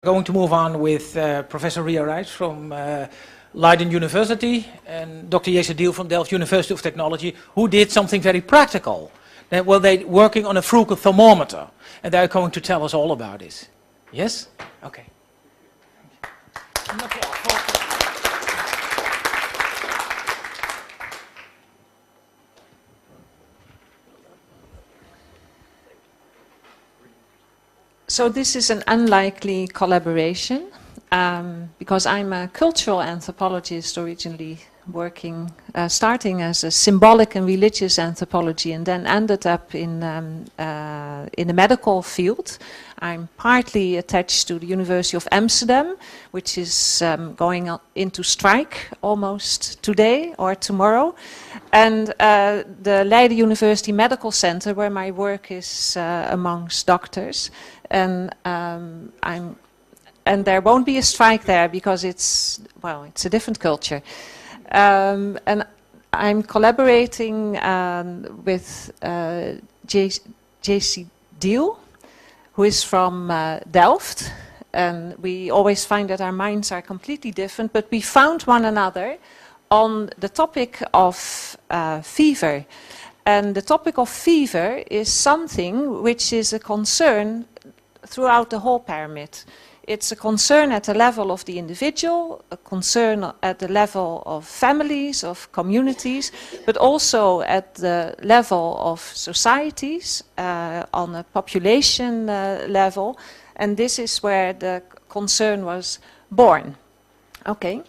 Going to move on with Professor Ria Reis from Leiden University and Dr. Diehl from Delft University of Technology, who did something very practical. Well, they're working on a frugal thermometer, and they're going to tell us all about it. Yes? Okay. So this is an unlikely collaboration because I'm a cultural anthropologist originally working, starting as a symbolic and religious anthropology and then ended up in the medical field. I'm partly attached to the University of Amsterdam, which is going into strike almost today or tomorrow, and the Leiden University Medical Center, where my work is amongst doctors. And and there won't be a strike there because it's a different culture. And I'm collaborating with J.C. Diehl, who is from Delft. And we always find that our minds are completely different, but we found one another on the topic of fever. And the topic of fever is something which is a concern throughout the whole pyramid. It's a concern at the level of the individual, a concern at the level of families, of communities, but also at the level of societies, on a population level. And this is where the concern was born. Okay.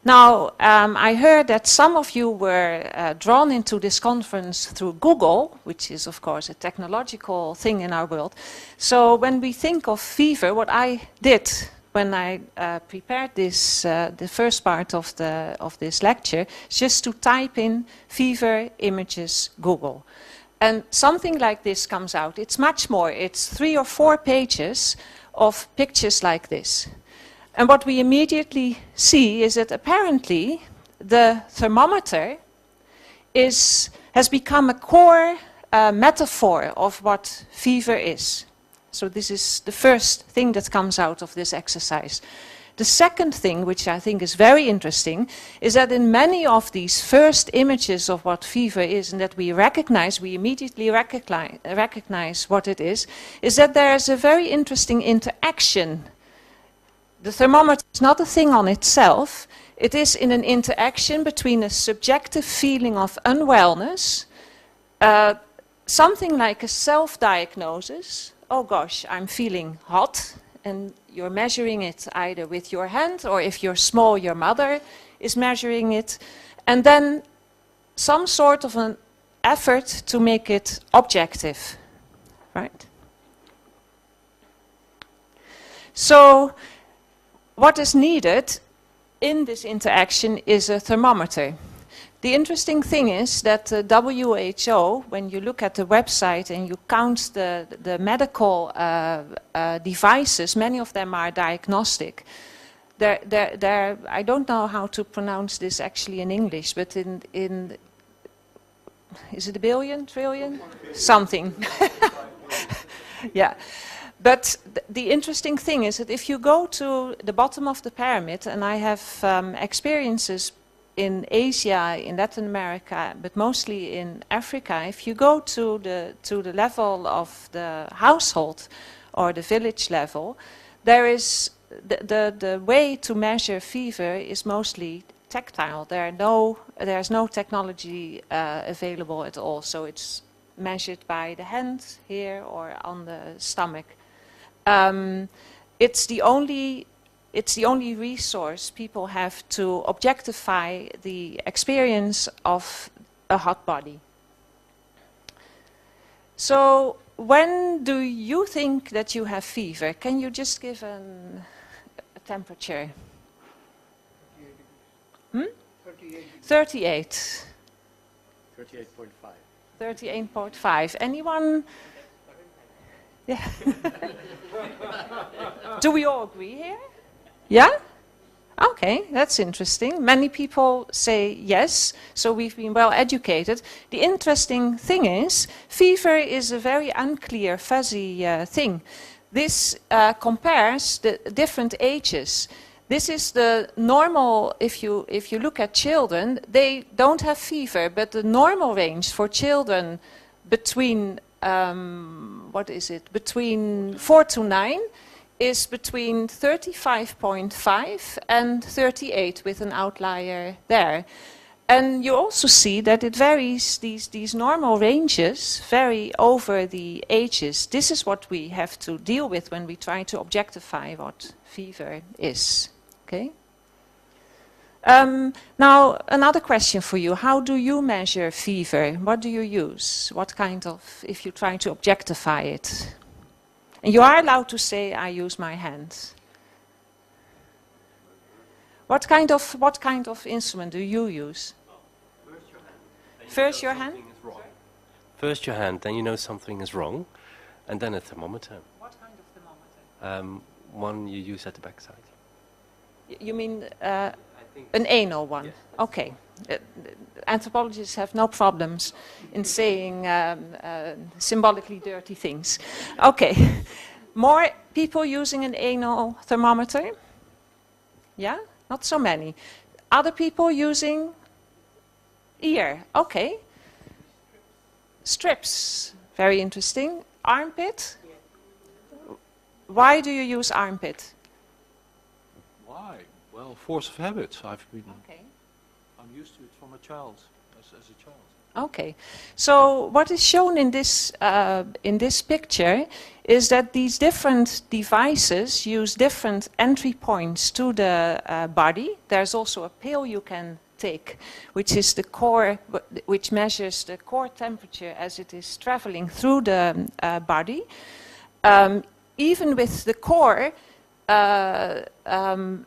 Now, I heard that some of you were drawn into this conference through Google, which is, of course, a technological thing in our world. So when we think of fever, what I did when I prepared this, the first part of this lecture, is just to type in fever images Google. And something like this comes out. It's much more. It's 3 or 4 pages of pictures like this. And what we immediately see is that apparently the thermometer has become a core metaphor of what fever is. So this is the first thing that comes out of this exercise. The second thing, which I think is very interesting, is that in many of these first images of what fever is and that we immediately recognize what it is that there is a very interesting interaction. The thermometer is not a thing on itself. It is in an interaction between a subjective feeling of unwellness, something like a self-diagnosis. Oh gosh, I'm feeling hot, and you're measuring it either with your hand, or if you're small, your mother is measuring it. And then some sort of an effort to make it objective, right? So what is needed in this interaction is a thermometer. The interesting thing is that the WHO, when you look at the website and you count the medical devices, many of them are diagnostic. I don't know how to pronounce this actually in English, but in is it a billion, trillion? Something. Yeah. But the interesting thing is that if you go to the bottom of the pyramid, and I have experiences in Asia, in Latin America, but mostly in Africa, if you go to the level of the household or the village level, there is the way to measure fever is mostly tactile. There's no technology available at all, so it's measured by the hand here or on the stomach. It's the only resource people have to objectify the experience of a hot body. So when do you think that you have fever? Can you just give a temperature? 38. 38.5. 38.5. Anyone? Yeah. Do we all agree here? Yeah? Okay, that's interesting. Many people say yes, so we've been well educated. The interesting thing is, fever is a very unclear, fuzzy thing. this compares the different ages. This is the normal, if you look at children, they don't have fever, but the normal range for children between, between 4 to 9 is between 35.5 and 38 with an outlier there. And you also see that it varies, these normal ranges vary over the ages. This is what we have to deal with when we try to objectify what fever is. Okay? Now, another question for you. How do you measure fever? What do you use? What kind of, if you try to objectify it? And you are allowed to say, I use my hands. What kind of instrument do you use? First your hand? First your hand, then you know something is wrong, and then a thermometer. What kind of thermometer? One you use at the backside. You mean an anal one? Yes. Okay. Anthropologists have no problems in saying symbolically dirty things. Okay. More people using an anal thermometer? Yeah? Not so many. Other people using ear? Okay. Strips. Very interesting. Armpit? Why do you use armpit? Why? Well, force of habit. Okay. I'm used to it from a child, as a child. Okay, so what is shown in this picture is that these different devices use different entry points to the body. There's also a pill you can take, which is the core, which measures the core temperature as it is traveling through the body. Even with the core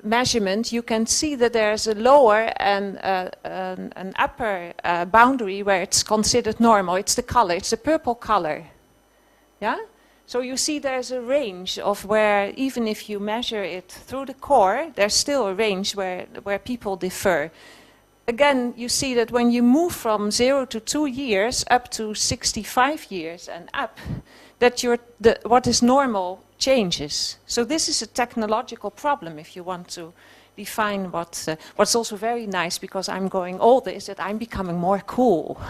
measurement, you can see that there's a lower and an upper boundary where it's considered normal. It's the color, it's the purple color. Yeah? So you see there's a range of where, even if you measure it through the core, there's still a range where people differ. Again, you see that when you move from 0 to 2 years up to 65 years and up, that what is normal changes. So this is a technological problem if you want to define what's also very nice, because I'm going older, is that I'm becoming more cool.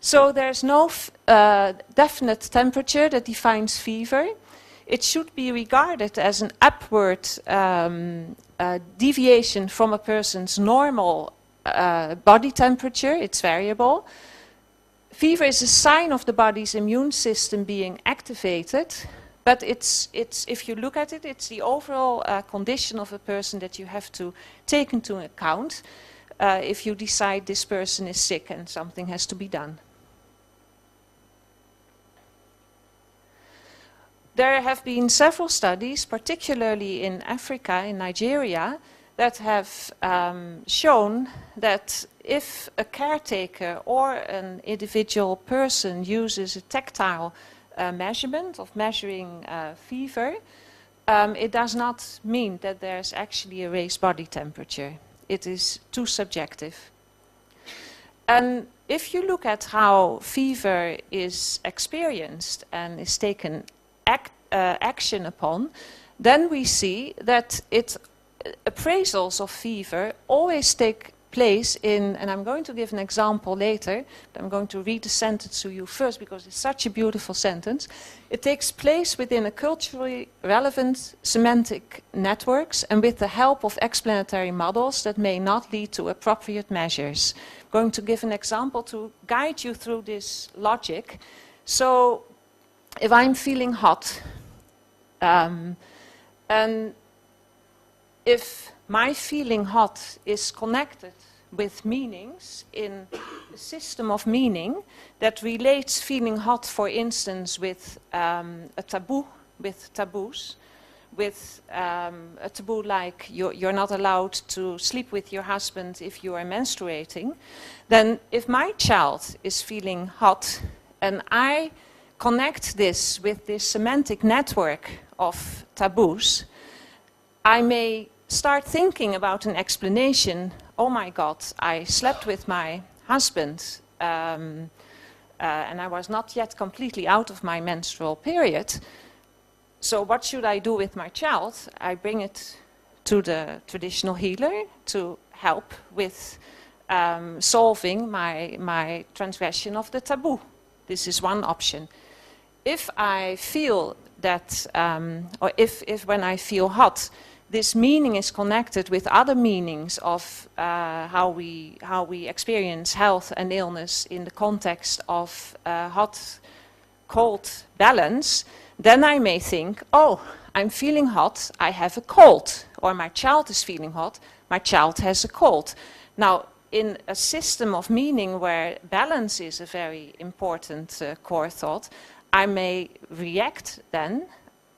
So there's no definite temperature that defines fever. It should be regarded as an upward deviation from a person's normal body temperature. It's variable. Fever is a sign of the body's immune system being activated, but it's if you look at it, it's the overall condition of a person that you have to take into account if you decide this person is sick and something has to be done. There have been several studies, particularly in Africa, in Nigeria, that have shown that if a caretaker or an individual person uses a tactile measurement of measuring fever, it does not mean that there's actually a raised body temperature. It is too subjective. And if you look at how fever is experienced and is taken action upon, then we see that appraisals of fever always take place in, and I'm going to give an example later, but I'm going to read the sentence to you first because it's such a beautiful sentence. It takes place within a culturally relevant semantic networks and with the help of explanatory models that may not lead to appropriate measures. I'm going to give an example to guide you through this logic. So if I'm feeling hot, and if my feeling hot is connected with meanings in a system of meaning that relates feeling hot, for instance, with a taboo, with taboos, with a taboo like you're not allowed to sleep with your husband if you are menstruating, then if my child is feeling hot and I connect this with this semantic network of taboos, I may start thinking about an explanation. Oh my God, I slept with my husband and I was not yet completely out of my menstrual period. So what should I do with my child? I bring it to the traditional healer to help with solving my transgression of the taboo. This is one option. If I feel that, or if when I feel hot, this meaning is connected with other meanings of how we experience health and illness in the context of hot-cold balance, then I may think, oh, I'm feeling hot, I have a cold. Or my child is feeling hot, my child has a cold. Now, in a system of meaning where balance is a very important core thought, I may react then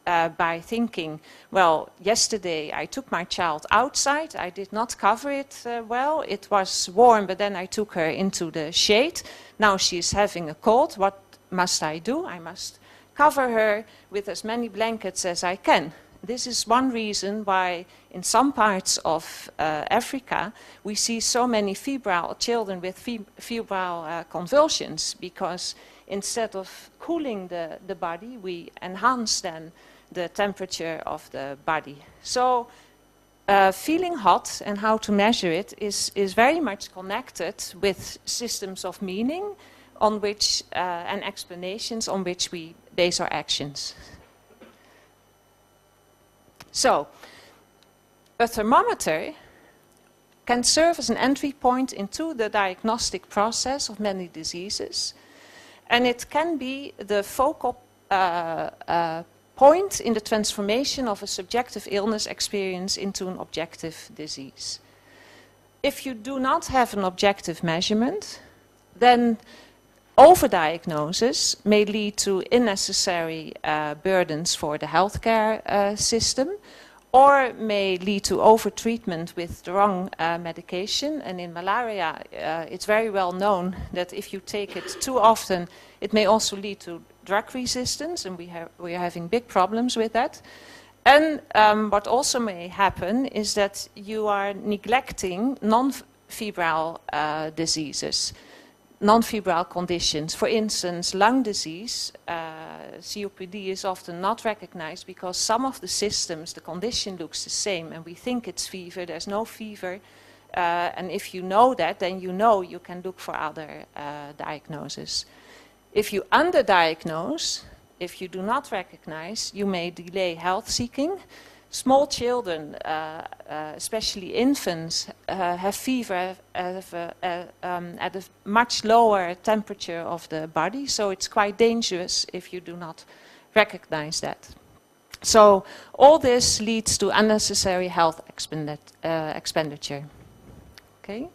by thinking, well, yesterday I took my child outside, I did not cover it well, it was warm, but then I took her into the shade. Now she's having a cold, what must I do? I must cover her with as many blankets as I can. This is one reason why in some parts of Africa we see so many febrile children with febrile convulsions, because instead of cooling the body, we enhance then the temperature of the body. So feeling hot and how to measure it is very much connected with systems of meaning on which and explanations on which we base our actions. So, a thermometer can serve as an entry point into the diagnostic process of many diseases, and it can be the focal point in the transformation of a subjective illness experience into an objective disease. If you do not have an objective measurement, then overdiagnosis may lead to unnecessary burdens for the healthcare system, or may lead to overtreatment with the wrong medication. And in malaria, it's very well known that if you take it too often, it may also lead to drug resistance, and we are having big problems with that. And what also may happen is that you are neglecting non-febrile diseases, non-febrile conditions. For instance, lung disease, COPD, is often not recognized because some of the systems, the condition looks the same, and we think it's fever, there's no fever. And if you know that, then you know you can look for other diagnoses. If you underdiagnose, if you do not recognize, you may delay health seeking. Small children, especially infants, have fever at a much lower temperature of the body, so it's quite dangerous if you do not recognize that. So all this leads to unnecessary health expenditure. Okay?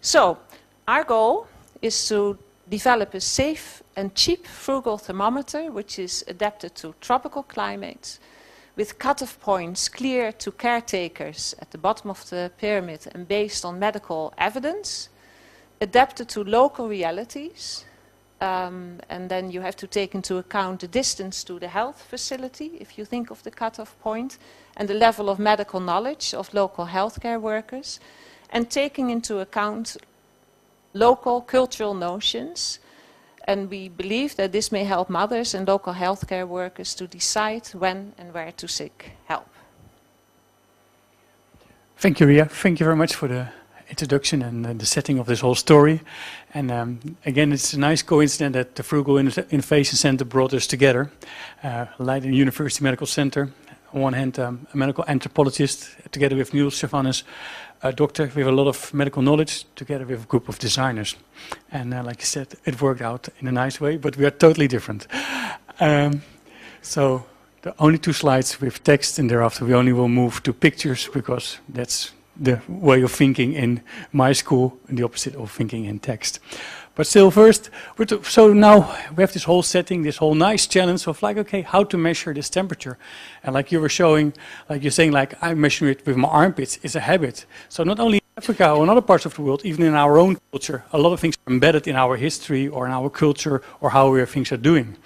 So our goal is to develop a safe and cheap frugal thermometer which is adapted to tropical climates, with cutoff points clear to caretakers at the bottom of the pyramid and based on medical evidence, adapted to local realities, and then you have to take into account the distance to the health facility if you think of the cutoff point, and the level of medical knowledge of local healthcare workers, and taking into account local cultural notions. And we believe that this may help mothers and local healthcare workers to decide when and where to seek help. Thank you, Ria. Thank you very much for the introduction and the setting of this whole story. And again, it's a nice coincidence that the Frugal Innovation Center brought us together. Leiden University Medical Center, on one hand, a medical anthropologist, together with Niels Schavannes, a doctor with a lot of medical knowledge, together with a group of designers. And like you said, it worked out in a nice way, but we are totally different. So the only 2 slides with text, and thereafter we only will move to pictures, because that's the way of thinking in my school, and the opposite of thinking in text. But still, first, so now we have this whole setting, this whole nice challenge of like, okay, how to measure this temperature. And like you were showing, like you're saying, like I measure it with my armpits, it's a habit. So not only in Africa or in other parts of the world, even in our own culture, a lot of things are embedded in our history or in our culture or how things are doing.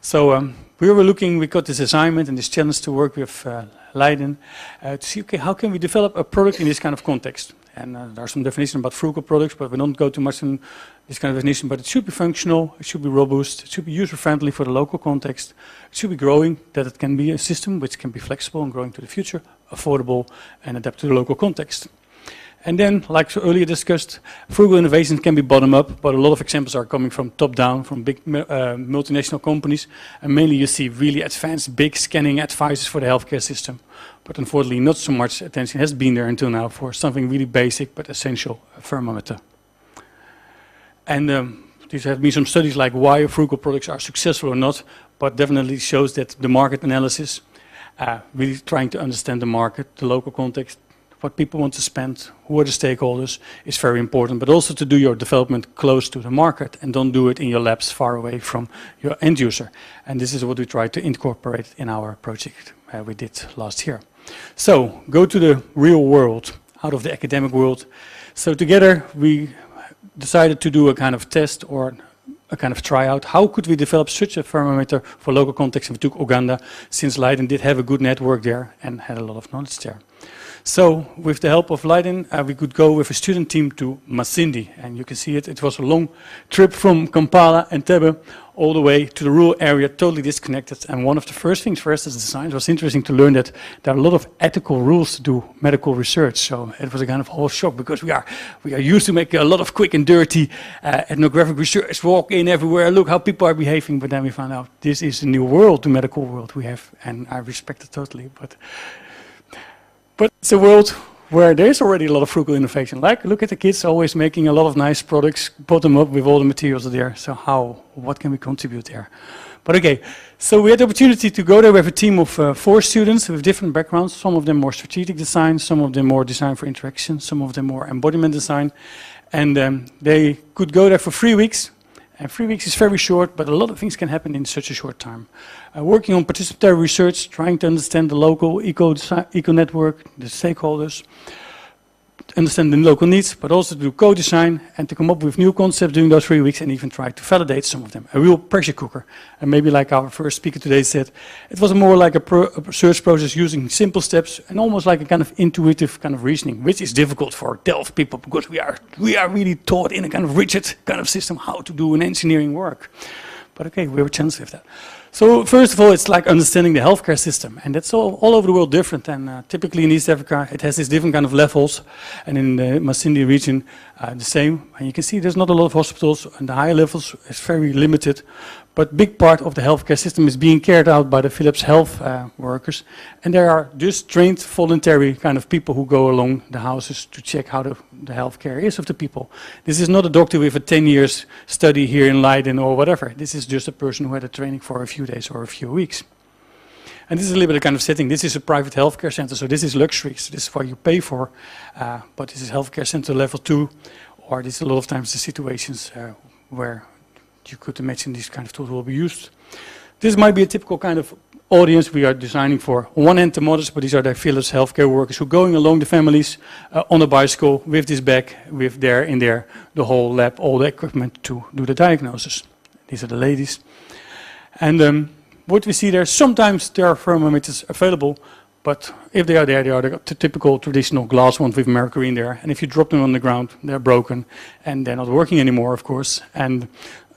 So we got this assignment and this challenge to work with Leiden to see, okay, how can we develop a product in this kind of context? And there are some definitions about frugal products, but we don't go too much in this kind of definition. But it should be functional, it should be robust, it should be user-friendly for the local context. It should be growing, that it can be a system which can be flexible and growing to the future, affordable, and adapt to the local context. And then, like earlier discussed, frugal innovation can be bottom-up, but a lot of examples are coming from top-down, from big multinational companies. And mainly you see really advanced, big scanning advices for the healthcare system. But unfortunately, not so much attention has been there until now for something really basic but essential, a thermometer. And these have been some studies like why frugal products are successful or not, but definitely shows that the market analysis, really trying to understand the market, the local context, what people want to spend, who are the stakeholders, is very important. But also to do your development close to the market and don't do it in your labs far away from your end user. And this is what we try to incorporate in our project we did last year. So go to the real world, out of the academic world. So together we decided to do a kind of test or a kind of tryout. How could we develop such a thermometer for local context? And we took Uganda, since Leiden did have a good network there and had a lot of knowledge there. So with the help of Leiden, we could go with a student team to Masindi. And you can see it, it was a long trip from Kampala and Tebe all the way to the rural area, totally disconnected. And one of the first things for us as designers was interesting to learn that there are a lot of ethical rules to do medical research. So it was a kind of whole shock, because we are used to make a lot of quick and dirty ethnographic research, walk in everywhere, look how people are behaving. But then we found out this is a new world, the medical world we have. And I respect it totally. But it's a world where there is already a lot of frugal innovation. Like, look at the kids always making a lot of nice products, bottom up with all the materials there. So what can we contribute there? But okay, so we had the opportunity to go there with a team of 4 students with different backgrounds. Some of them more strategic design, some of them more design for interaction, some of them more embodiment design. And they could go there for 3 weeks. And 3 weeks is very short, but a lot of things can happen in such a short time. Working on participatory research, trying to understand the local eco-network, the stakeholders, understand the local needs, but also to do co-design and to come up with new concepts during those 3 weeks and even try to validate some of them. A real pressure cooker. And maybe like our first speaker today said, it was more like a research process using simple steps and almost like a kind of intuitive kind of reasoning, which is difficult for Delft people because we are really taught in a kind of rigid kind of system how to do an engineering work. But okay, we were challenged with that. So first of all, it's like understanding the healthcare system, and that's all over the world different. And typically in East Africa, it has these different kind of levels, and in the Masindi region, the same. And you can see there's not a lot of hospitals, and the higher levels is very limited. But big part of the healthcare system is being carried out by the Philips Health workers, and there are just trained voluntary kind of people who go along the houses to check how the healthcare is of the people. This is not a doctor with a 10 years study here in Leiden or whatever. This is just a person who had a training for a few days or a few weeks. And this is a little bit of kind of setting. This is a private healthcare center, so this is luxury. So this is what you pay for, but this is healthcare center level 2, or this is a lot of times the situations where you could imagine these kind of tools will be used. This might be a typical kind of audience we are designing for. On one hand, the mothers, but these are the Philips healthcare workers who are going along the families on a bicycle with this bag, with the whole lab, all the equipment to do the diagnosis. These are the ladies. And what we see there, sometimes there are thermometers available, but if they are there, they are the typical traditional glass ones with mercury in there. And if you drop them on the ground, they're broken and they're not working anymore, of course. And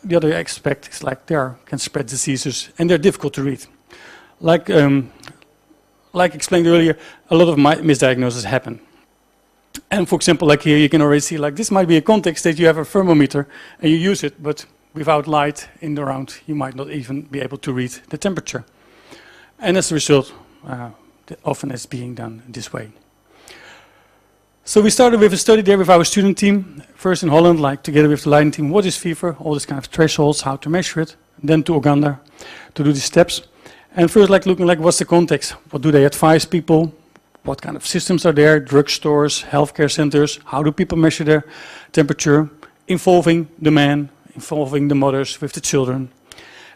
the other aspect is like they can spread diseases and they're difficult to read. Like explained earlier, a lot of misdiagnoses happen. And for example, like here you can already see like this might be a context that you have a thermometer and you use it, but without light in the round, you might not even be able to read the temperature. And as a result, often it's being done this way. So we started with a study there with our student team, first in Holland, like together with the Leiden team, what is fever, all these kind of thresholds, how to measure it, then to Uganda to do these steps. And first like looking like what's the context, what do they advise people, what kind of systems are there, drugstores, healthcare centers, how do people measure their temperature, involving the men, involving the mothers with the children.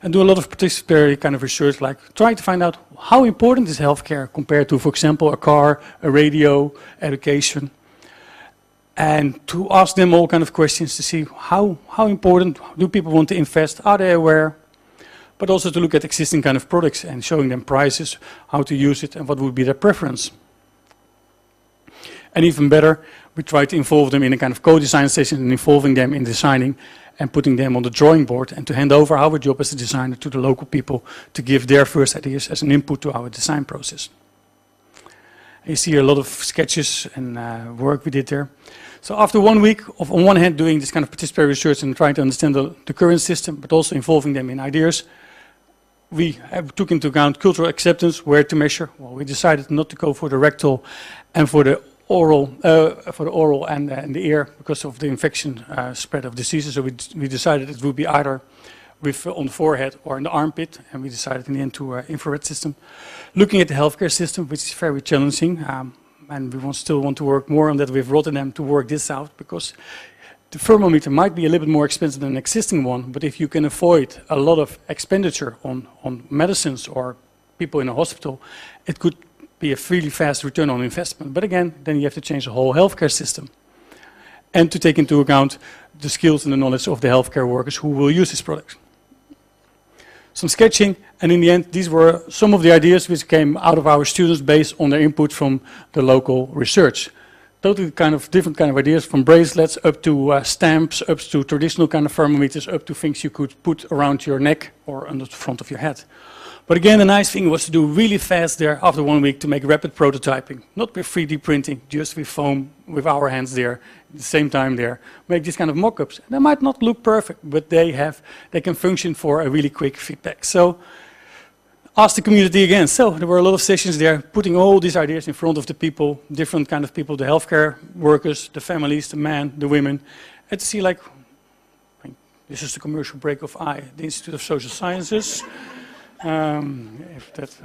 And do a lot of participatory kind of research, like trying to find out how important is healthcare compared to, for example, a car, a radio, education. And to ask them all kind of questions to see how important do people want to invest, are they aware? But also to look at existing kind of products and showing them prices, how to use it and what would be their preference. And even better, we try to involve them in a kind of co-design session and involving them in designing and putting them on the drawing board and to hand over our job as a designer to the local people to give their first ideas as an input to our design process. You see a lot of sketches and work we did there. So after 1 week of, on one hand, doing this kind of participatory research and trying to understand the current system, but also involving them in ideas, we took into account cultural acceptance, where to measure. Well, we decided not to go for the rectal and for the oral and the ear because of the infection spread of diseases. So we decided it would be either with on the forehead or in the armpit, and we decided in the end to infrared system. Looking at the healthcare system, which is very challenging, and we still want to work more on that with Rotterdam to work this out, because the thermometer might be a little bit more expensive than an existing one, but if you can avoid a lot of expenditure on medicines or people in a hospital, it could be a really fast return on investment. But again, then you have to change the whole healthcare system. And to take into account the skills and the knowledge of the healthcare workers who will use this product. Some sketching, and in the end, these were some of the ideas which came out of our students based on their input from the local research. Totally kind of different kind of ideas, from bracelets up to stamps, up to traditional kind of thermometers, up to things you could put around your neck or on the front of your head. But again, the nice thing was to do really fast there after 1 week to make rapid prototyping. Not with 3D printing, just with foam, with our hands there, at the same time there. Make these kind of mock-ups. They might not look perfect, but they can function for a really quick feedback. So, ask the community again. So, there were a lot of sessions there, putting all these ideas in front of the people, different kind of people, the healthcare workers, the families, the men, the women, and to see like, this is the commercial break of the Institute of Social Sciences. If that,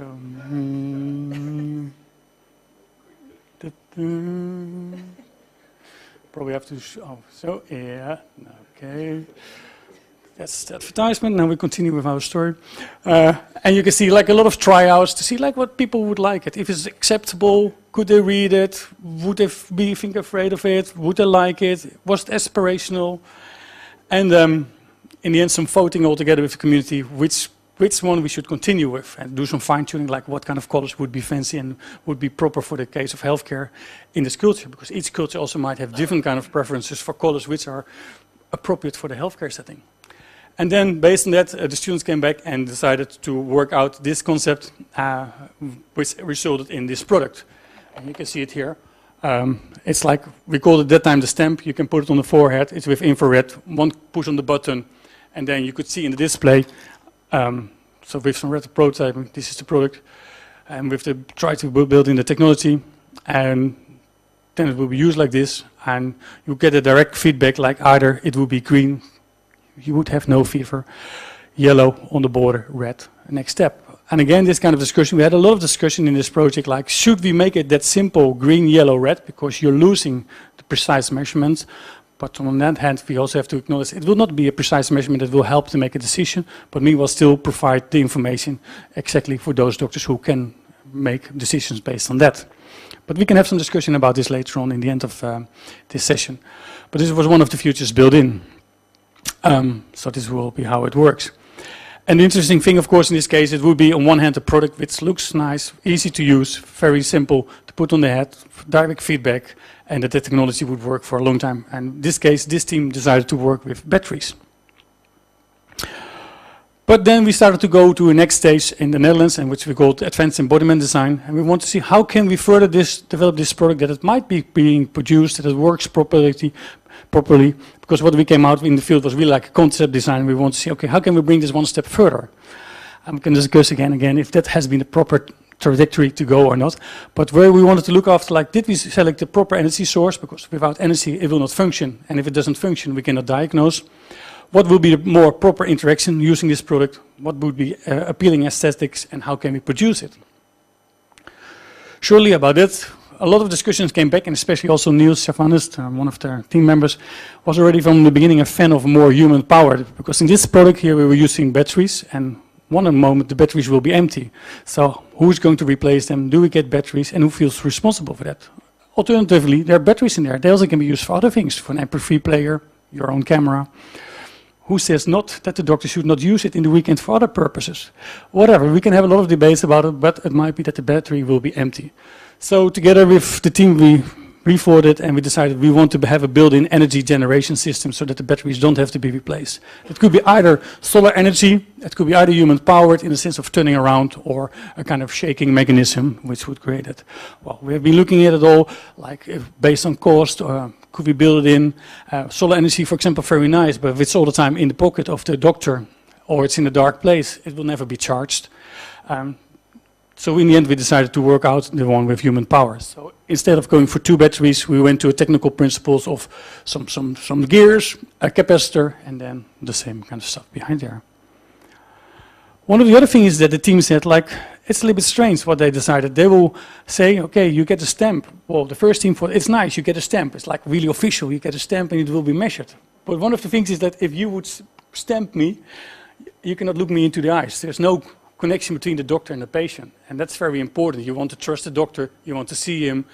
probably have to, so yeah, okay. That's the advertisement. Now we continue with our story. And you can see like a lot of tryouts to see like what people would like it. If it's acceptable, could they read it? Would they think afraid of it? Would they like it? Was it aspirational? And in the end, some voting all together with the community, which one we should continue with, and do some fine-tuning, like what kind of colors would be fancy and would be proper for the case of healthcare in this culture, because each culture also might have different kind of preferences for colors which are appropriate for the healthcare setting. And then, based on that, the students came back and decided to work out this concept, which resulted in this product. And you can see it here. It's like, we called it that time the stamp. You can put it on the forehead. It's with infrared. One push on the button, and then you could see in the display. So with some rapid prototyping, this is the product, and with the try to build in the technology, and then it will be used like this, and you get a direct feedback, like either it will be green, you would have no fever, yellow on the border, red, next step. And again, this kind of discussion, we had a lot of discussion in this project, like should we make it that simple, green, yellow, red, because you're losing the precise measurements. But on that hand, we also have to acknowledge it will not be a precise measurement that will help to make a decision, but meanwhile still provide the information exactly for those doctors who can make decisions based on that. But we can have some discussion about this later on in the end of this session. But this was one of the features built in. So this will be how it works. And the interesting thing, of course, in this case, it would be on one hand a product which looks nice, easy to use, very simple to put on the head, direct feedback, and that the technology would work for a long time. And in this case, this team decided to work with batteries. But then we started to go to a next stage in the Netherlands, and which we called advanced embodiment design. And we want to see how can we further develop this product, that it might be being produced, that it works properly. Because what we came out in the field was really like a concept design. We want to see, okay, how can we bring this one step further? We can discuss again if that has been the proper trajectory to go or not. But where we wanted to look after, like, did we select the proper energy source? Because without energy, it will not function. And if it doesn't function, we cannot diagnose. What will be the more proper interaction using this product? What would be appealing aesthetics, and how can we produce it? Shortly about it, a lot of discussions came back, and especially also Niels Chavanist, one of their team members, was already from the beginning a fan of more human power. Because in this product here, we were using batteries, and one moment the batteries will be empty. So who's going to replace them? Do we get batteries, and who feels responsible for that? Alternatively, there are batteries in there. They also can be used for other things, for an MP3 player, your own camera. Who says not that the doctor should not use it in the weekend for other purposes? Whatever, we can have a lot of debates about it, but it might be that the battery will be empty. So together with the team, we rethought it, and we decided we want to have a built-in energy generation system so that the batteries don't have to be replaced. It could be either solar energy, it could be either human-powered in the sense of turning around, or a kind of shaking mechanism which would create it. Well, we have been looking at it all, like based on cost, or could we build it in? Solar energy, for example, very nice, but if it's all the time in the pocket of the doctor, or it's in a dark place, it will never be charged. So in the end, we decided to work out the one with human power. So instead of going for 2 batteries, we went to a technical principles of some gears, a capacitor, and then the same kind of stuff behind there. One of the other things is that the team said, like, it's a little bit strange what they decided. They will say, okay, you get a stamp. Well, the first team thought, it's nice, you get a stamp. It's like really official, you get a stamp and it will be measured. But one of the things is that if you would stamp me, you cannot look me into the eyes. There's no connection between the doctor and the patient, and that's very important. You want to trust the doctor, you want to see him,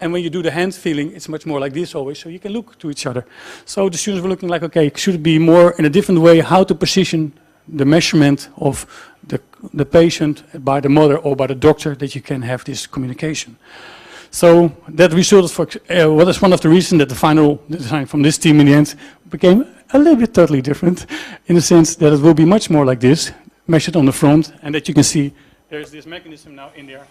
and when you do the hand feeling, it's much more like this always, so you can look to each other. So the students were looking like, okay, should it be more in a different way, how to position the measurement of the patient by the mother or by the doctor, that you can have this communication. So that resulted for what is one of the reasons that the final design from this team in the end became a little bit totally different, in the sense that it will be much more like this, measured on the front, and that you can see there's this mechanism now in there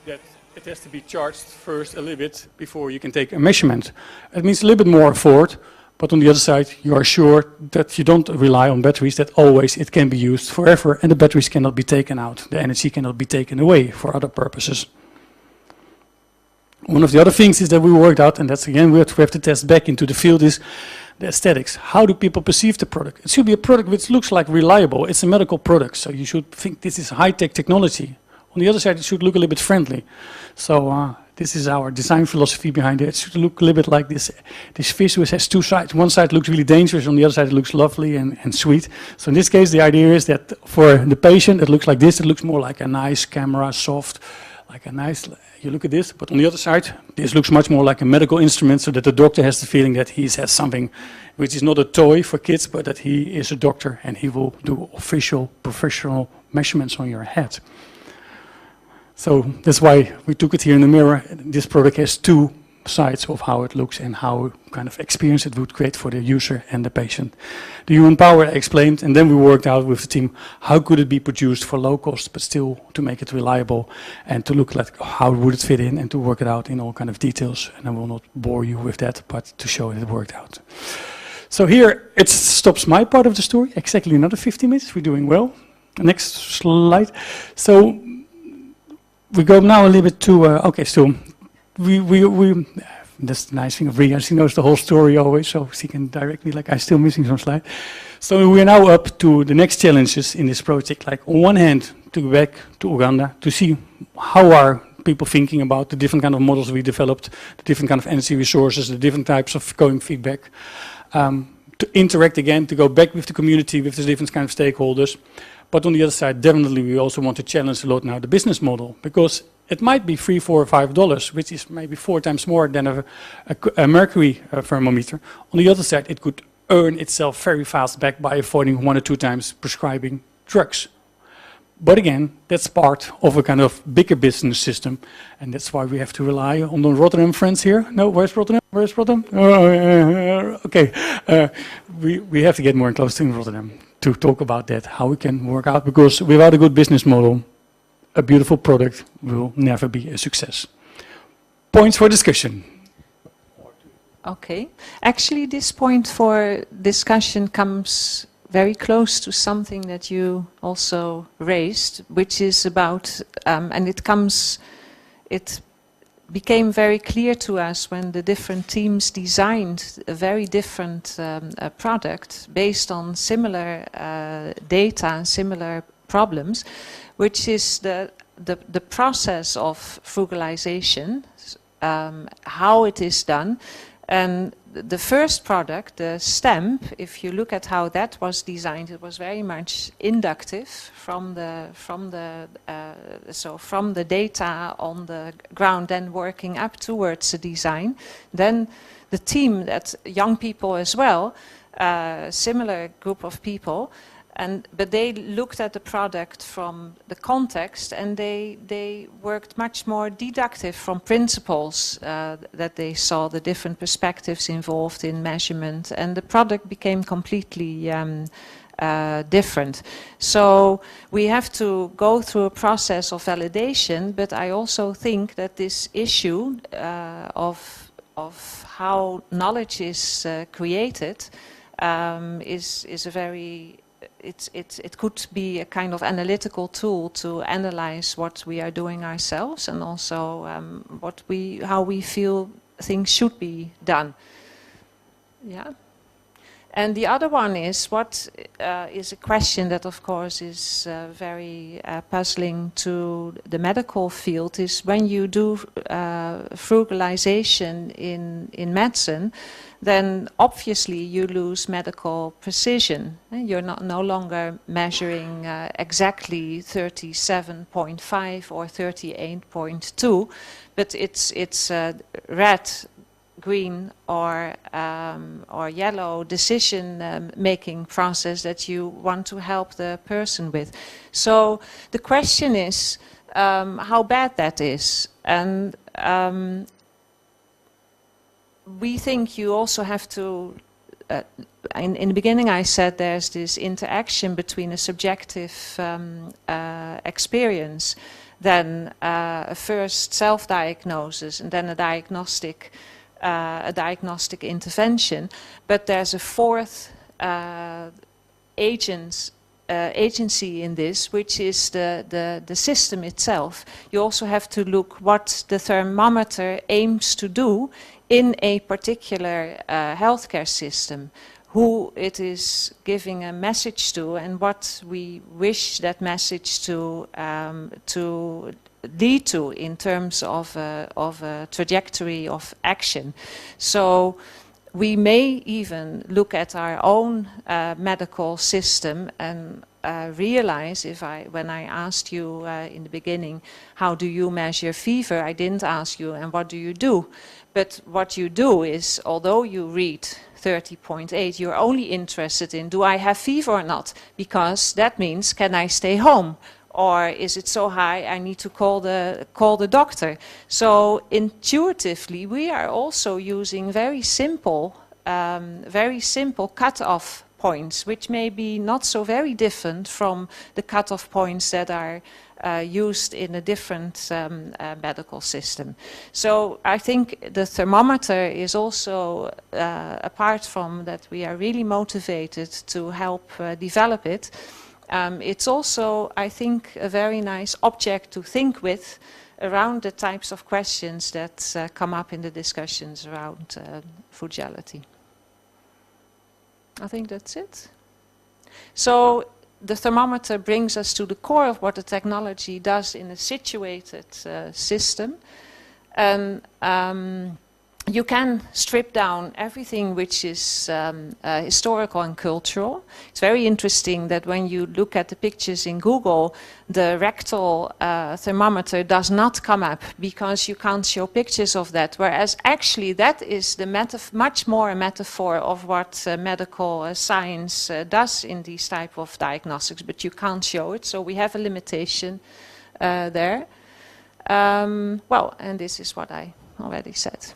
that it has to be charged first a little bit before you can take a measurement. It means a little bit more effort, but on the other side you are sure that you don't rely on batteries, that always it can be used forever and the batteries cannot be taken out, the energy cannot be taken away for other purposes. One of the other things is that we worked out, and that's again we have to test back into the field, is the aesthetics. How do people perceive the product? It should be a product which looks like reliable. It's a medical product, so you should think this is high-tech technology. On the other side, it should look a little bit friendly. So this is our design philosophy behind it. It should look a little bit like this fish which has 2 sides. One side looks really dangerous, on the other side it looks lovely and sweet. So in this case, the idea is that for the patient, it looks like this. It looks more like a nice camera, soft, like a nice, you look at this, but on the other side, this looks much more like a medical instrument, so that the doctor has the feeling that he has something which is not a toy for kids, but that he is a doctor and he will do official, professional measurements on your head. So that's why we took it here in the mirror. This product has 2 sides of how it looks and how kind of experience it would create for the user and the patient. The human power I explained, and then we worked out with the team how could it be produced for low cost but still to make it reliable, and to look like how would it fit in, and to work it out in all kind of details. And I will not bore you with that, but to show it worked out. So here it stops my part of the story. Exactly another 50 minutes. We're doing well. Next slide. So we go now a little bit to okay, so we that's the nice thing of Ria, she knows the whole story always, so she can direct me, like I'm still missing some slide. So we are now up to the next challenges in this project, like on one hand to go back to Uganda to see how are people thinking about the different kind of models we developed, the different kind of energy resources, the different types of going feedback, to interact again, to go back with the community, with the different kind of stakeholders. But on the other side, definitely we also want to challenge a lot now the business model, because it might be $3, $4, or $5, which is maybe 4 times more than a mercury thermometer. On the other side, it could earn itself very fast back by avoiding 1 or 2 times prescribing drugs. But again, that's part of a kind of bigger business system, and that's why we have to rely on the Rotterdam friends here. No, where's Rotterdam? Where's Rotterdam? Okay, we have to get more close to Rotterdam to talk about that, how we can work out, because without a good business model, a beautiful product will never be a success. Points for discussion. Okay. Actually, this point for discussion comes very close to something that you also raised, which is about, and it became very clear to us when the different teams designed a very different product based on similar data and similar problems, which is the process of frugalization, how it is done. And the first product, the stamp, if you look at how that was designed, it was very much inductive from the data on the ground, then working up towards the design. Then the team, that young people as well, similar group of people, But they looked at the product from the context, and they worked much more deductive from principles that they saw, the different perspectives involved in measurement, and the product became completely different. So we have to go through a process of validation, but I also think that this issue of how knowledge is created is a very it could be a kind of analytical tool to analyze what we are doing ourselves, and also how we feel things should be done. Yeah. And the other one is is a question that, of course, is very puzzling to the medical field, is when you do frugalization in medicine, then obviously you lose medical precision. You're no longer measuring exactly 37.5 or 38.2, but it's red, green or yellow decision making process that you want to help the person with. So the question is how bad that is. And we think you also have to, in the beginning I said there's this interaction between a subjective experience, then a first self-diagnosis, and then a diagnostic intervention. But there's a fourth agency in this, which is the system itself. You also have to look what the thermometer aims to do in a particular healthcare system, who it is giving a message to, and what we wish that message to lead to in terms of a trajectory of action. So we may even look at our own medical system and realize, when I asked you in the beginning, how do you measure fever? I didn't ask you, and what do you do? But what you do is, although you read 30.8, you're only interested in, do I have fever or not? Because that means, can I stay home? Or is it so high I need to call the doctor? So intuitively, we are also using very simple cutoff points, which may be not so very different from the cutoff points that are used in a different medical system. So I think the thermometer is also, apart from that we are really motivated to help develop it, it's also, I think, a very nice object to think with around the types of questions that come up in the discussions around frugality. I think that's it. So the thermometer brings us to the core of what the technology does in a situated system. And you can strip down everything which is historical and cultural. It's very interesting that when you look at the pictures in Google, the rectal thermometer does not come up because you can't show pictures of that, whereas actually that is the much more a metaphor of what medical science does in these type of diagnostics, but you can't show it, so we have a limitation there. Well, and this is what I already said.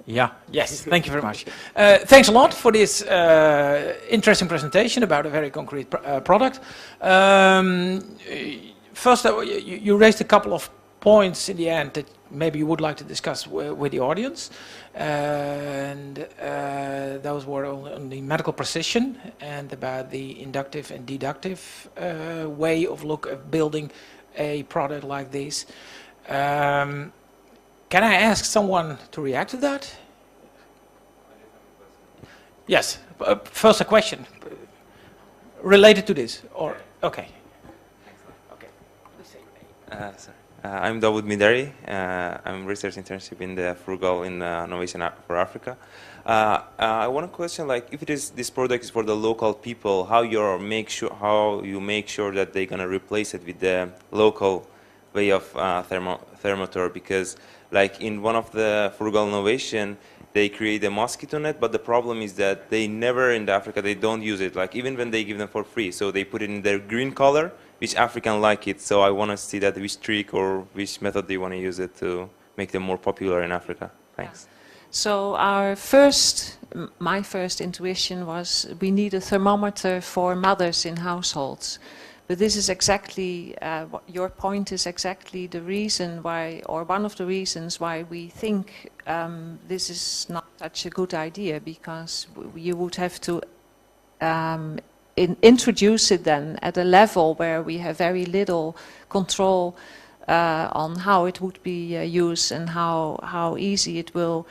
Yeah, yes, thank you very much. Thanks a lot for this interesting presentation about a very concrete product. First, you raised a couple of points in the end that maybe you would like to discuss with the audience. And those were on the medical precision and about the inductive and deductive way of building a product like this. Can I ask someone to react to that? Yes. First, a question related to this, or okay. Okay. I'm Dawood Midari. I'm research internship in the Frugal Innovation for Africa. I want to question, like, if it is this product is for the local people, how you make sure that they're gonna replace it with the local way of thermometer, because, like, in one of the Frugal Innovation, they create a mosquito net, but the problem is that they never in Africa they don't use it. Like, even when they give them for free, so they put it in their green color, which African like it. So I want to see that which trick or which method they want to use it to make them more popular in Africa. Thanks. So my first intuition was we need a thermometer for mothers in households. But this is exactly, your point is exactly the reason why, or one of the reasons why we think this is not such a good idea, because you would have to introduce it then at a level where we have very little control on how it would be used and how easy it will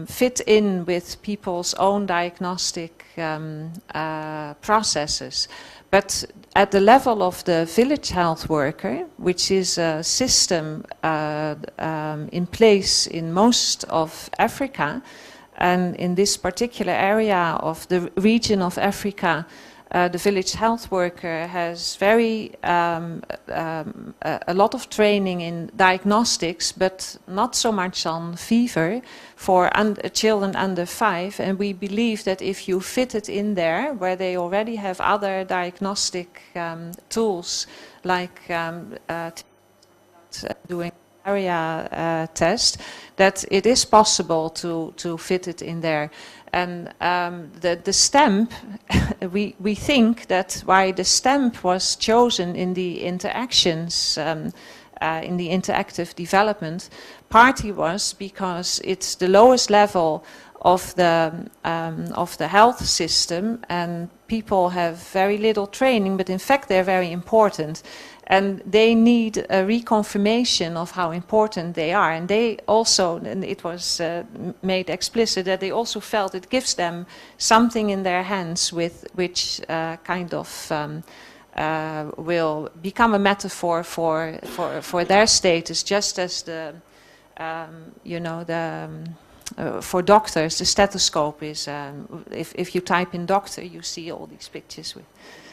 fit in with people's own diagnostic processes. But at the level of the village health worker, which is a system in place in most of Africa, and in this particular area of the region of Africa, the village health worker has a lot of training in diagnostics, but not so much on fever for children under 5. And we believe that if you fit it in there, where they already have other diagnostic tools, like doing area test, that it is possible to fit it in there. And the stamp, we think that why the stamp was chosen in the interactions, in the interactive development, partly was because it's the lowest level of the health system, and people have very little training, but in fact they're very important. And they need a reconfirmation of how important they are. And they also, and it was made explicit, that they also felt it gives them something in their hands with which kind of will become a metaphor for their status, just as the, for doctors, the stethoscope is, if you type in doctor, you see all these pictures with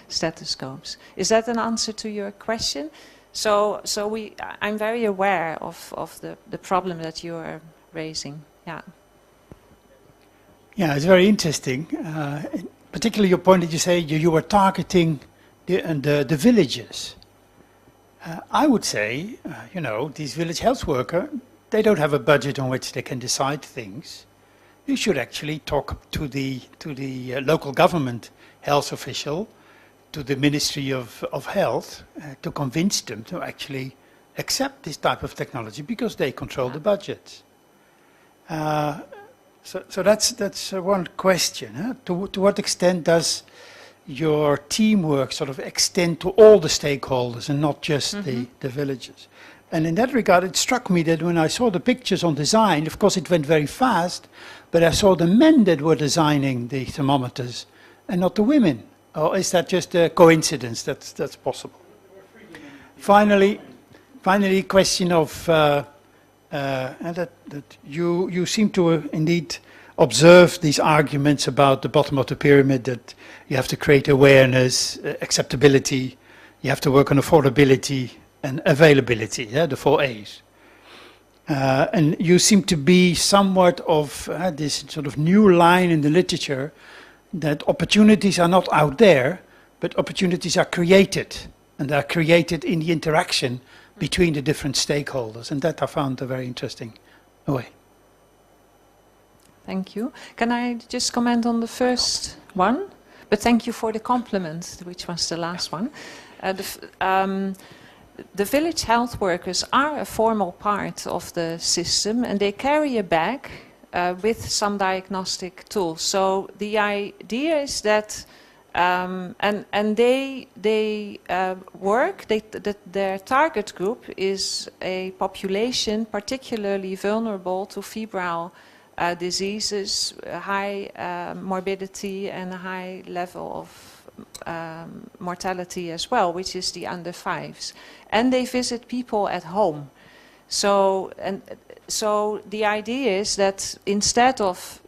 stethoscopes. Is that an answer to your question? So I'm very aware of the problem that you are raising. Yeah. Yeah, it's very interesting. Particularly your point that you say you were targeting the villages. I would say, these village health workers, they don't have a budget on which they can decide things. You should actually talk to the local government health official, to the Ministry of Health, to convince them to actually accept this type of technology, because they control the budget. So that's one question. Huh? To what extent does your teamwork sort of extend to all the stakeholders and not just the villages? And in that regard, it struck me that when I saw the pictures on design, of course it went very fast, but I saw the men that were designing the thermometers and not the women. Or is that just a coincidence? That's possible. Finally, question of that you seem to indeed observe these arguments about the bottom of the pyramid, that you have to create awareness, acceptability, you have to work on affordability and availability, the 4 A's. And you seem to be somewhat of this sort of new line in the literature, that opportunities are not out there, but opportunities are created, and they are created in the interaction between the different stakeholders, and that I found a very interesting way. Thank you. Can I just comment on the first one? But thank you for the compliment, which was the last one. The village health workers are a formal part of the system, and they carry a bag with some diagnostic tools. So the idea is that, and they work, their target group is a population particularly vulnerable to febrile diseases, high morbidity and a high level of mortality as well, which is the under 5s. And they visit people at home. So the idea is that instead of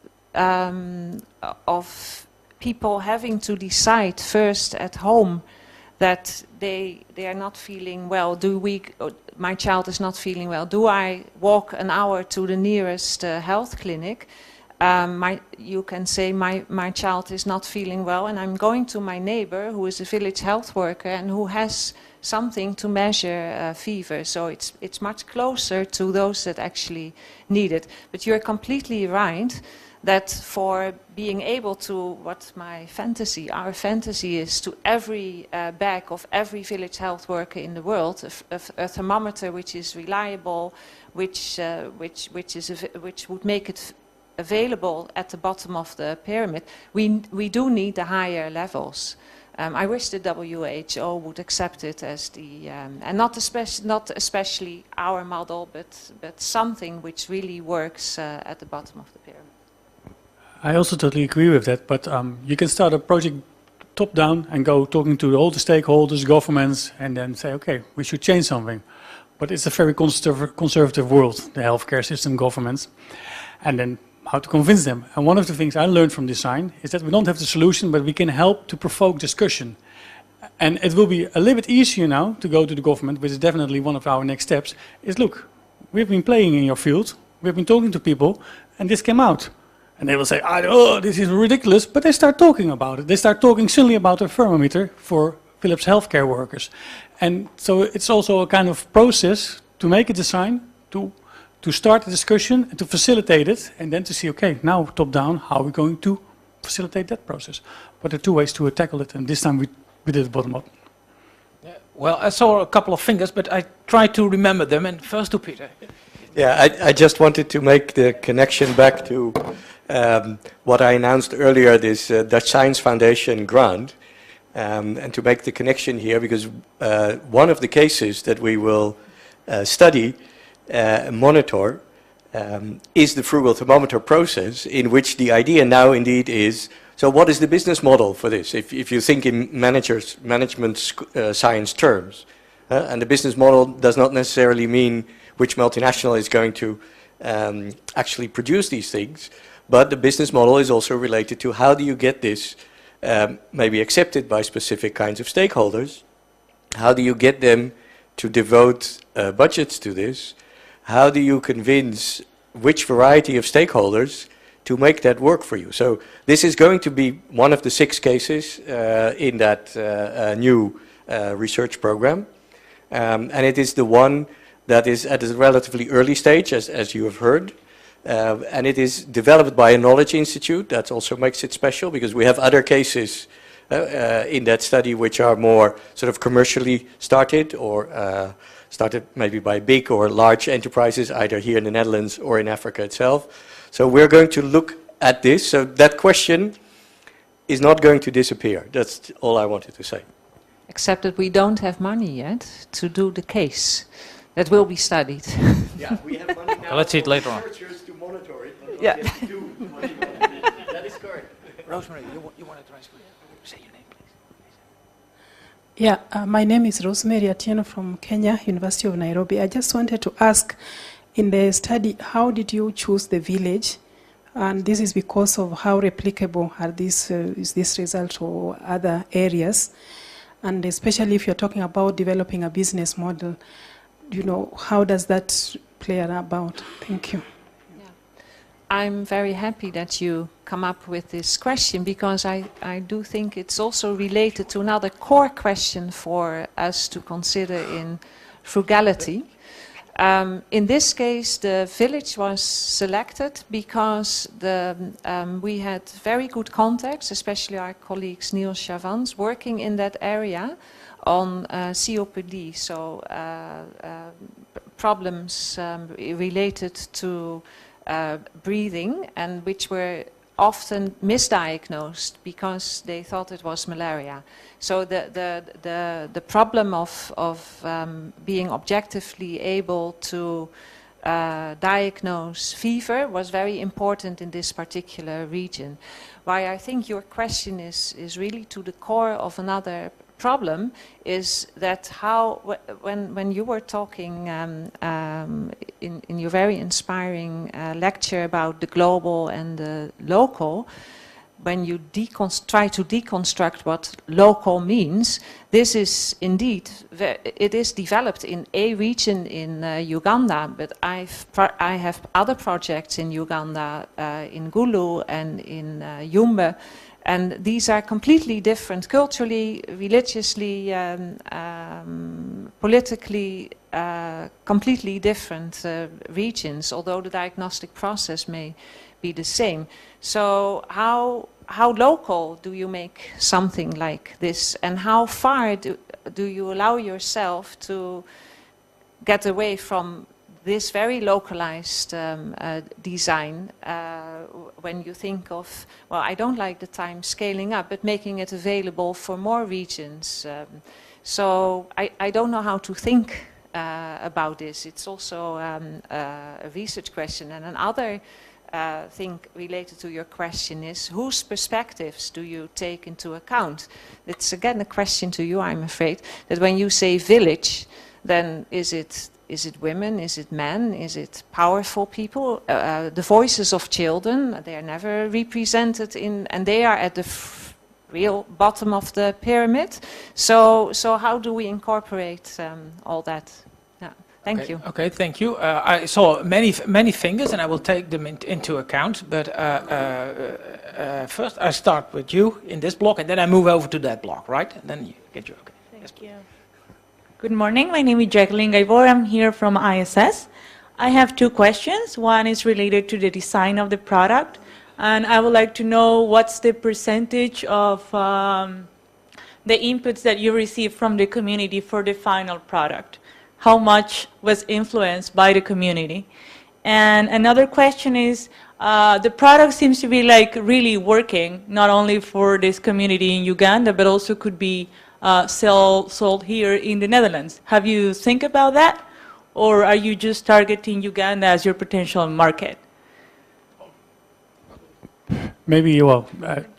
people having to decide first at home that they are not feeling well, my child is not feeling well, do I walk an hour to the nearest health clinic? You can say my child is not feeling well and I'm going to my neighbor who is a village health worker and who has something to measure fever. So it's much closer to those that actually need it. But you're completely right that for being able to, our fantasy is to every bag of every village health worker in the world, a thermometer which is reliable, which would make it available at the bottom of the pyramid. We do need the higher levels. I wish the WHO would accept it as the, and not especially our model, but something which really works at the bottom of the pyramid. I also totally agree with that, but you can start a project top down and go talking to all the stakeholders, governments, and then say, okay, we should change something. But it's a very conservative world, the healthcare system, governments, and then how to convince them. And one of the things I learned from design is that we don't have the solution, but we can help to provoke discussion. And it will be a little bit easier now to go to the government, which is definitely one of our next steps, is look, we've been playing in your field, we've been talking to people, and this came out. And they will say, oh, this is ridiculous, but they start talking about it. They start talking suddenly about a thermometer for Philips healthcare workers. And so it's also a kind of process to make a design, to start a discussion and to facilitate it, and then to see, okay, now top down, how are we going to facilitate that process? But there are two ways to tackle it, and this time we did it bottom up. Yeah, well, I saw a couple of fingers, but I tried to remember them, and first to Peter. Yeah, I just wanted to make the connection back to what I announced earlier, this Dutch Science Foundation grant, and to make the connection here, because one of the cases that we will study and monitor is the Frugal Thermometer process, in which the idea now indeed is, so what is the business model for this? If you think in management science terms, and the business model does not necessarily mean which multinational is going to actually produce these things, but the business model is also related to how do you get this maybe accepted by specific kinds of stakeholders, how do you get them to devote budgets to this, how do you convince which variety of stakeholders to make that work for you. So this is going to be one of the 6 cases in that new research program, and it is the one that is at a relatively early stage, as you have heard. And it is developed by a knowledge institute. That also makes it special, because we have other cases in that study which are more sort of commercially started, or started maybe by big or large enterprises, either here in the Netherlands or in Africa itself. So we're going to look at this. So that question is not going to disappear. That's all I wanted to say. Except that we don't have money yet to do the case. That will be studied. Yeah, we have money now. Let's see it later on. To monitor it, but Yeah. not yet to do money. That is correct. Rosemary, you want to try to say your name, please? Yeah, my name is Rosemary Atieno from Kenya, University of Nairobi. I just wanted to ask, in the study, how did you choose the village? And this is because of how replicable are is this result or other areas? And especially if you're talking about developing a business model, you know, how does that play about? Thank you. Yeah. I'm very happy that you come up with this question, because I do think it's also related to another core question for us to consider in frugality. In this case, the village was selected because we had very good contacts, especially our colleagues Niels Chavans, working in that area on COPD, so problems related to breathing, and which were often misdiagnosed because they thought it was malaria. So the problem of being objectively able to diagnose fever was very important in this particular region. Why I think your question is really to the core of another problem is that how, when you were talking in your very inspiring lecture about the global and the local, when you try to deconstruct what local means, this is indeed, it is developed in a region in Uganda, but I have other projects in Uganda, in Gulu and in Yumbe, and these are completely different culturally, religiously, politically, completely different regions, although the diagnostic process may be the same. So how local do you make something like this, and how far do you allow yourself to get away from this very localized design when you think of, well, I don't like the term scaling up, but making it available for more regions. So I don't know how to think about this. It's also a research question. And another thing related to your question is, whose perspectives do you take into account? It's again a question to you, I'm afraid, that when you say village, then is it women, is it men, is it powerful people? The voices of children, they are never represented in, and they are at the real bottom of the pyramid. So how do we incorporate all that? Thank you. Okay, thank you. I saw many fingers, and I will take them into account. But first, I start with you in this block, and then I move over to that block, right? And then you get your okay. Thank you. Good morning. My name is Jacqueline Gaibor. I'm here from ISS. I have two questions. One is related to the design of the product, and I would like to know what's the percentage of the inputs that you receive from the community for the final product. How much was influenced by the community? And another question is, the product seems to be like really working, not only for this community in Uganda, but also could be sold here in the Netherlands. Have you think about that? Or are you just targeting Uganda as your potential market? Maybe, well,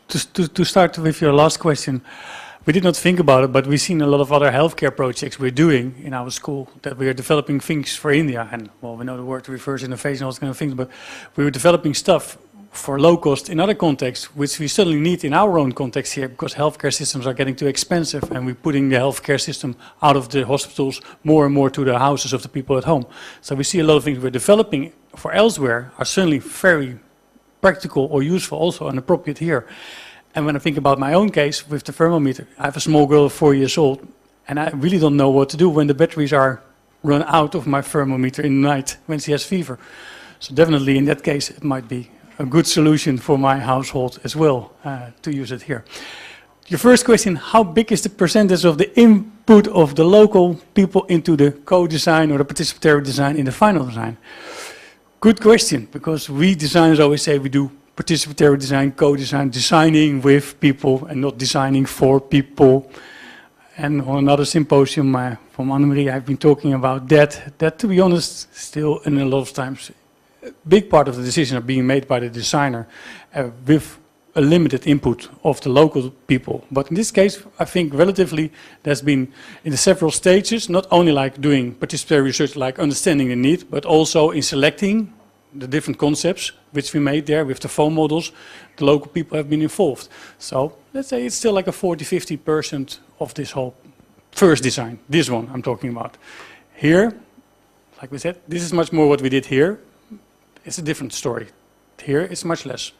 to start with your last question, we did not think about it, but we've seen a lot of other healthcare projects we're doing in our school, that we are developing things for India. And, well, we know the word reverse innovation, all those kind of things, but we were developing stuff for low cost in other contexts, which we certainly need in our own context here, because healthcare systems are getting too expensive, and we're putting the healthcare system out of the hospitals more and more to the houses of the people at home. So we see a lot of things we're developing for elsewhere are certainly very practical or useful also and appropriate here. And when I think about my own case with the thermometer, I have a small girl of 4 years old, and I really don't know what to do when the batteries are run out of my thermometer in the night when she has fever. So definitely in that case, it might be a good solution for my household as well to use it here. Your first question, how big is the percentage of the input of the local people into the co-design or the participatory design in the final design? Good question, because we designers always say we do participatory design, co-design, designing with people and not designing for people. And on another symposium from Anne-Marie, I've been talking about that to be honest, still in a lot of times, a big part of the decision are being made by the designer with a limited input of the local people. But in this case, I think relatively there's been in the several stages, not only like doing participatory research, like understanding the need, but also in selecting the different concepts which we made there with the foam models, the local people have been involved. So let's say it's still like a 40–50% of this whole first design, this one I'm talking about. Here, like we said, this is much more what we did here. It's a different story. Here it's much less.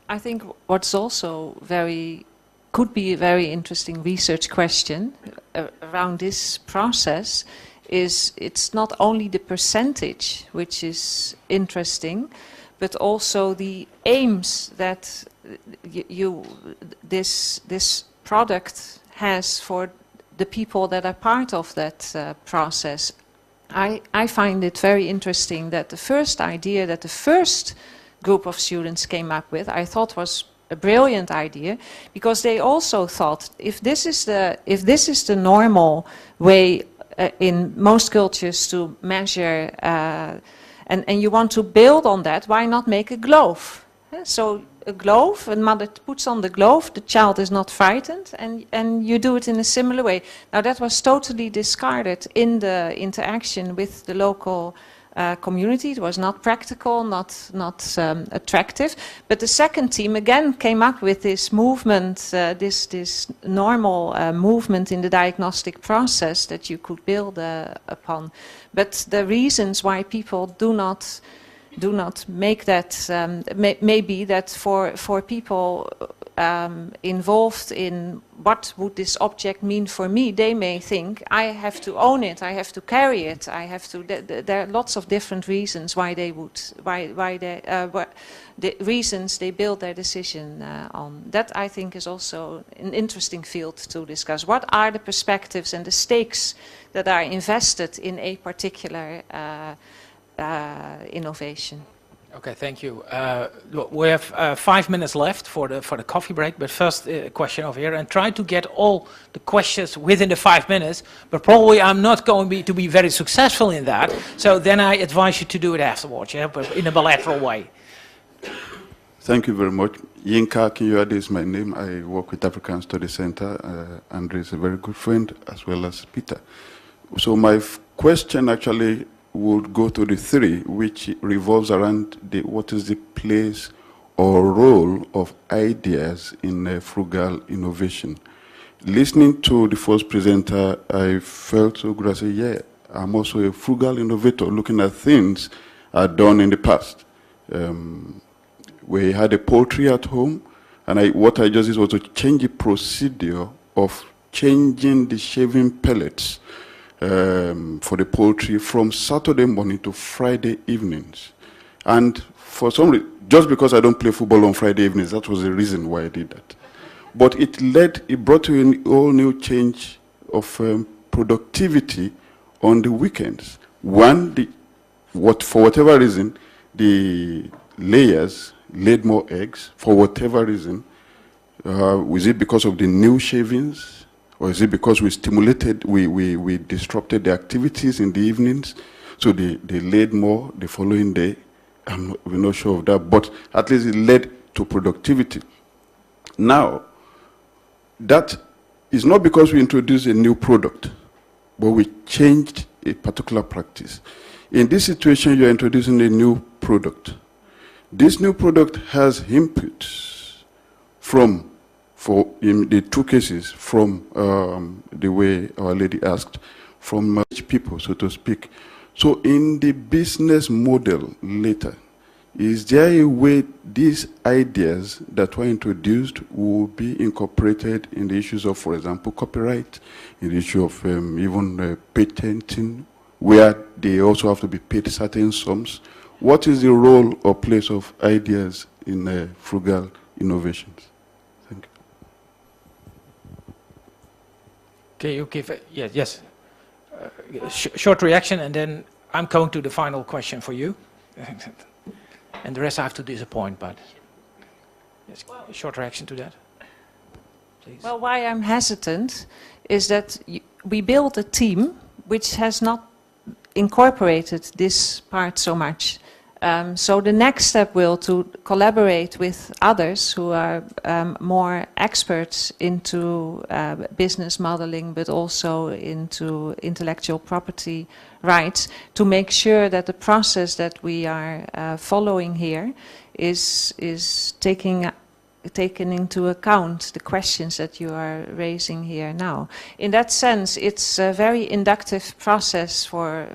I think what's also could be a very interesting research question around this process is it's not only the percentage which is interesting, but also the aims that this product has for the people that are part of that process. I find it very interesting that the first idea that the first group of students came up with, I thought was a brilliant idea, because they also thought if this is the normal way in most cultures to measure, and you want to build on that, why not make a glove? So a glove, a mother puts on the glove, the child is not frightened, and you do it in a similar way. Now that was totally discarded in the interaction with the local community. It was not practical, not attractive. But the second team again came up with this movement, this normal movement in the diagnostic process that you could build upon. But the reasons why people do not make that, maybe that for people involved in what would this object mean for me, they may think, I have to own it, I have to carry it, I have to, there are lots of different reasons why they would, the reasons they build their decision on. That I think is also an interesting field to discuss. What are the perspectives and the stakes that are invested in a particular innovation? Okay, thank you. We have 5 minutes left for the coffee break, but first a question over here, and try to get all the questions within the 5 minutes, but probably I'm not going to be very successful in that, so then I advise you to do it afterwards, yeah, but in a bilateral way. Thank you very much. Yinka Kinyuade is my name. I work with African Studies Center. Andre is a very good friend, as well as Peter. So my question actually would go to the three, which revolves around what is the place or role of ideas in frugal innovation. Listening to the first presenter, I felt so good. I said, yeah, I'm also a frugal innovator, looking at things I've done in the past. We had a poultry at home, and what I just did was to change the procedure of changing the shaving pellets for the poultry from Saturday morning to Friday evenings. And for some reason, just because I don't play football on Friday evenings, that was the reason why I did that. But it brought to a whole new change of productivity on the weekends. One, for whatever reason, the layers laid more eggs, for whatever reason. Was it because of the new shavings? Or is it because we stimulated, we disrupted the activities in the evenings, so they laid more the following day? We're not sure of that, but at least it led to productivity. Now, that is not because we introduced a new product, but we changed a particular practice. In this situation, you're introducing a new product. This new product has inputs from, in the two cases, from the way Our Lady asked, from people, so to speak. So in the business model later, is there a way these ideas that were introduced will be incorporated in the issues of, for example, copyright, in the issue of even patenting, where they also have to be paid certain sums? What is the role or place of ideas in frugal innovations? Thank you. Can you give yes, short reaction, and then I'm going to the final question for you. And the rest I have to disappoint, but yes, short reaction to that, please. Well, why I'm hesitant is that we built a team which has not incorporated this part so much. So the next step will to collaborate with others who are more experts into business modeling, but also into intellectual property rights, to make sure that the process that we are following here is taking into account the questions that you are raising here now. In that sense, it's a very inductive process for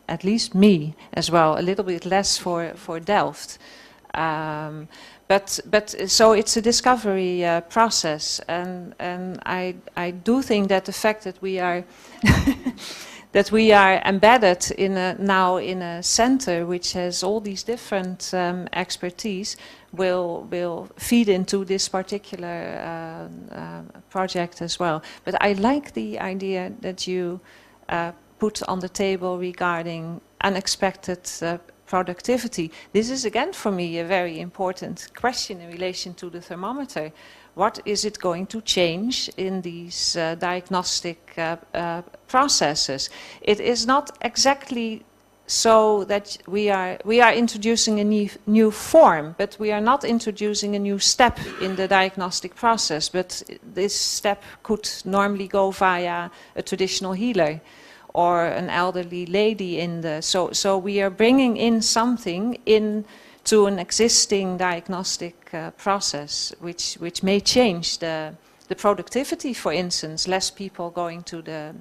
at least me as well, a little bit less for Delft. But so it's a discovery process, and I do think that the fact that we are that we are embedded now in a center which has all these different expertise will feed into this particular project as well. But I like the idea that you put on the table regarding unexpected productivity. This is again for me a very important question in relation to the thermometer. what is it going to change in these diagnostic processes? It is not exactly so that we are introducing a new form, but we are not introducing a new step in the diagnostic process. But this step could normally go via a traditional healer or an elderly lady in the. So we are bringing in something into an existing diagnostic process, which may change the productivity. For instance, less people going to the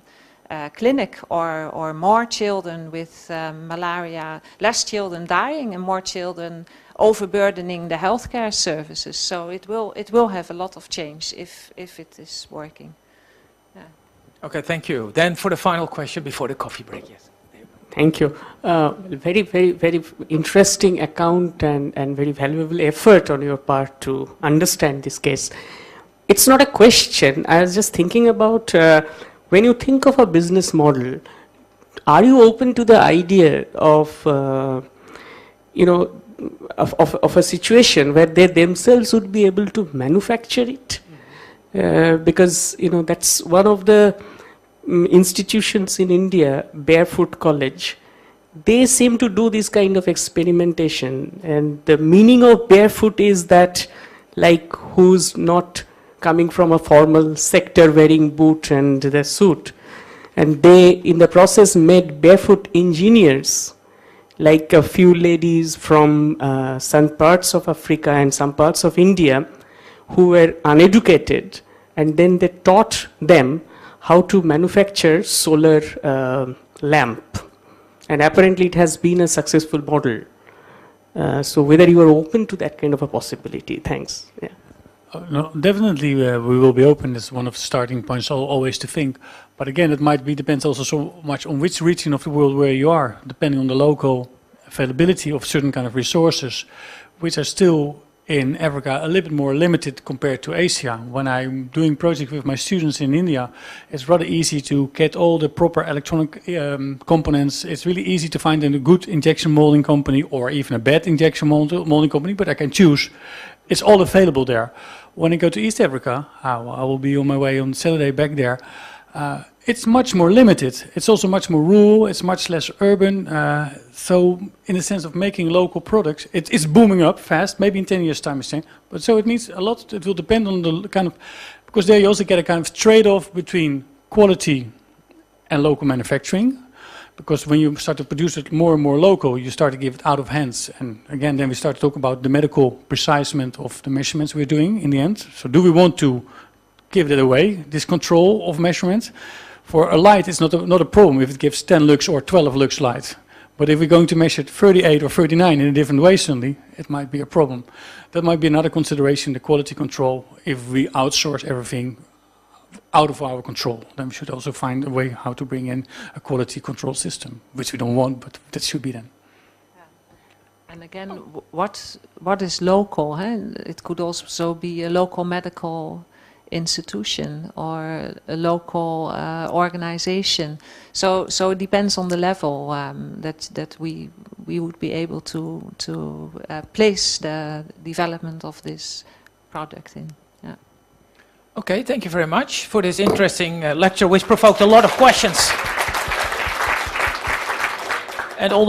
clinic, or more children with malaria, less children dying and more children overburdening the healthcare services. So it will have a lot of change if it is working. Yeah. Okay, thank you. Then for the final question before the coffee break, yes. Thank you. Very, very, very interesting account and very valuable effort on your part to understand this case. It's not a question. I was just thinking about when you think of a business model, are you open to the idea of, of a situation where they themselves would be able to manufacture it? Because, that's one of the institutions in India, Barefoot College. They seem to do this kind of experimentation. And the meaning of barefoot is that, like, who's not coming from a formal sector wearing boot and the suit. And they, in the process, made barefoot engineers, like a few ladies from some parts of Africa and some parts of India who were uneducated. And then they taught them how to manufacture solar lamp. And apparently it has been a successful model. So whether you are open to that kind of a possibility. Thanks. Yeah. No, definitely we will be open. It's one of the starting points always to think. But again, it might be depends also so much on which region of the world where you are, depending on the local availability of certain kind of resources, which are still in Africa a little bit more limited compared to Asia. When I'm doing projects with my students in India, it's rather easy to get all the proper electronic components. It's really easy to find a good injection molding company or even a bad injection molding company, but I can choose. It's all available there. When I go to East Africa, I will be on my way on Saturday back there, it's much more limited. It's also much more rural, it's much less urban. So in the sense of making local products, it's booming up fast, maybe in 10 years time it's changed. But so it needs a lot, it will depend on the kind of, because there you also get a kind of trade-off between quality and local manufacturing. Because when you start to produce it more and more local, you start to give it out of hands. And again, then we start to talk about the medical precisement of the measurements we're doing in the end. So do we want to give that away, this control of measurements? For a light, it's not a problem if it gives 10 lux or 12 lux light. But if we're going to measure it 38 or 39 in a different way suddenly, it might be a problem. That might be another consideration, the quality control. If we outsource everything out of our control, then we should also find a way how to bring in a quality control system, which we don't want, but that should be done. Yeah. And again, what is local? It could also be a local medical institution or a local organization. So it depends on the level that we would be able to place the development of this product in. Yeah. Okay, thank you very much for this interesting lecture, which provoked a lot of questions. And all